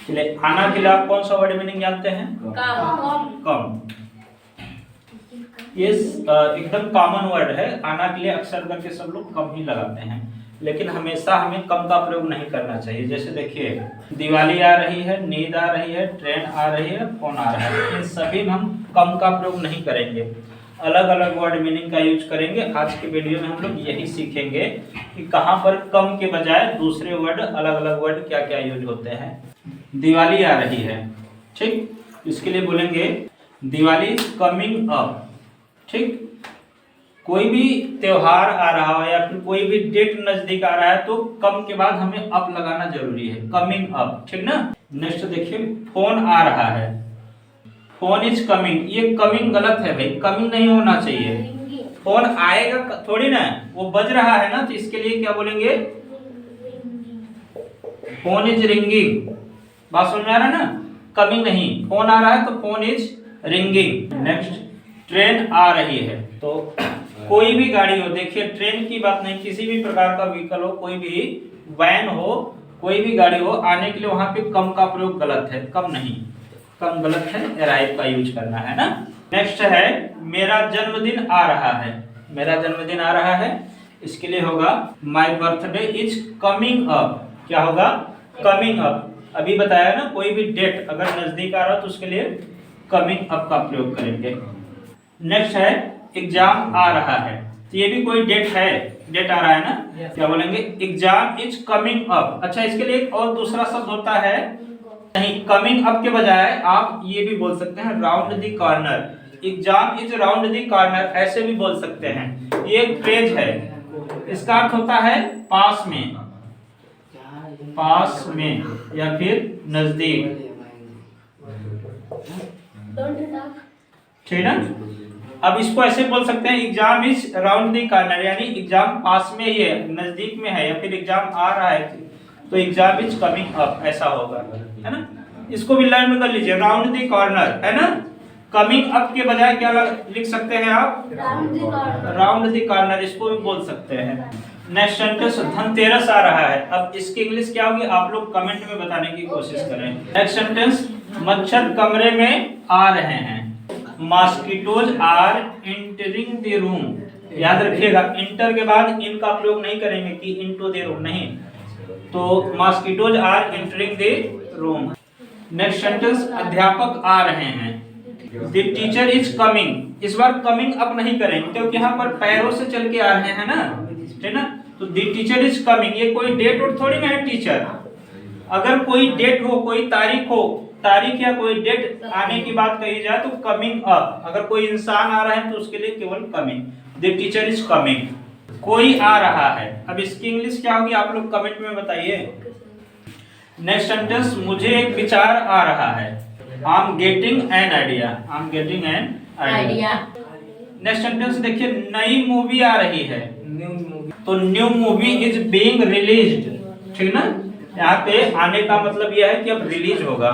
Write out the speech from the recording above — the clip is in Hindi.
चलिए आना के लिए आप कौन सा वर्ड मीनिंग जानते हैं? कम। ये एकदम कॉमन वर्ड है। आना के लिए अक्सर करके सब लोग कम ही लगाते हैं, लेकिन हमेशा हमें कम का प्रयोग नहीं करना चाहिए। जैसे देखिए, दिवाली आ रही है, नींद आ रही है, ट्रेन आ रही है, फोन आ रहा है, इन सभी में हम कम का प्रयोग नहीं करेंगे, अलग अलग वर्ड मीनिंग का यूज करेंगे। आज के वीडियो में हम लोग यही सीखेंगे कि कहाँ पर कम के बजाय दूसरे वर्ड, अलग अलग वर्ड क्या क्या यूज होते हैं। दिवाली आ रही है, ठीक, इसके लिए बोलेंगे दिवाली इज कमिंग अप। ठीक, कोई भी त्योहार आ रहा है या फिर कोई भी डेट नजदीक आ रहा है तो कम के बाद हमें अप लगाना जरूरी है, कमिंग अप, ठीक ना। नेक्स्ट देखिए, फोन आ रहा है, फोन इज कमिंग। ये कमिंग गलत है भाई, कमिंग नहीं होना चाहिए। फोन आएगा थोड़ी ना, वो बज रहा है ना, तो इसके लिए क्या बोलेंगे? Phone is ringing. बात समझ में आ रहा है ना, कमिंग नहीं, फोन आ रहा है तो phone is ringing. Next, train आ रही है, तो कोई भी गाड़ी हो, देखिए ट्रेन की बात नहीं, किसी भी प्रकार का व्हीकल हो, कोई भी वैन हो, कोई भी गाड़ी हो, आने के लिए वहां पे कम का प्रयोग गलत है, कम नहीं, कम गलत है, अराइव का यूज करना है ना। नेक्स्ट है, मेरा जन्मदिन आ रहा है, मेरा जन्मदिन आ रहा है, इसके लिए होगा my birthday is coming up. क्या होगा? Coming up. अभी बताया ना, कोई भी डेट अगर नजदीक आ रहा है तो उसके लिए कमिंग अप का प्रयोग करेंगे। नेक्स्ट है, एग्जाम आ रहा है, तो ये भी कोई डेट है, डेट आ रहा है ना, क्या बोलेंगे? Exam is coming up. अच्छा, इसके लिए एक और दूसरा शब्द होता है, नहीं, कमिंग अप के बजाय आप ये भी बोल सकते हैं round the corner. Exam is round the corner, ऐसे भी बोल सकते हैं। ये एक फ्रेज है, इसका अर्थ होता है पास में, पास में या फिर नजदीक, ठीक है। अब इसको ऐसे बोल सकते हैं, exam is round the corner, यानी एग्जाम पास में ही है, नजदीक में है, या फिर एग्जाम आ रहा है तो एग्जाम इज कमिंग अप, ऐसा होगा, है ना। इसको भी लर्न कर लीजिए, राउंड द कॉर्नर, है ना। कमिंग अप के बजाय क्या लिख सकते हैं आप? राउंड द कॉर्नर, इसको भी बोल सकते हैं। नेक्स्ट सेंटेंस, धनतेरस आ रहा है। अब इसकी इंग्लिश क्या होगी, आप लोग कमेंट में बताने की कोशिश करें। नेक्स्ट सेंटेंस, मच्छर कमरे में आ रहे हैं, mosquitoes are entering the room. याद रखिएगा, इंटर के बाद इन का प्रयोग नहीं करेंगे कि इनटू द रूम, नहीं, तो mosquitoes are entering the room. Next sentence, अध्यापक आ रहे हैं, द टीचर इज कमिंग। इस बार कमिंग अप नहीं करेंगे क्योंकि यहाँ पर पैरों से चल के आ रहे हैं ना, ठीक ना, तो द टीचर इज कमिंग, ये कोई डेट और थोड़ी ना है टीचर। अगर कोई डेट हो, कोई तारीख हो, तारीख या कोई डेट आने की बात कही जाए तो कमिंग अप। अगर कोई इंसान आ रहा है तो उसके लिए केवल coming, the teacher is coming. कोई आ रहा है, अब इसकी इंग्लिश क्या होगी, आप लोग कमेंट में बताइए। नेक्स्ट सेंटेंस, मुझे एक विचार आ रहा है, I am getting an idea, I am getting an idea. Next sentence देखिए, नई मूवी आ रही है, तो new movie is being released, ठीक ना। यहाँ पे आने का मतलब यह है कि अब रिलीज होगा।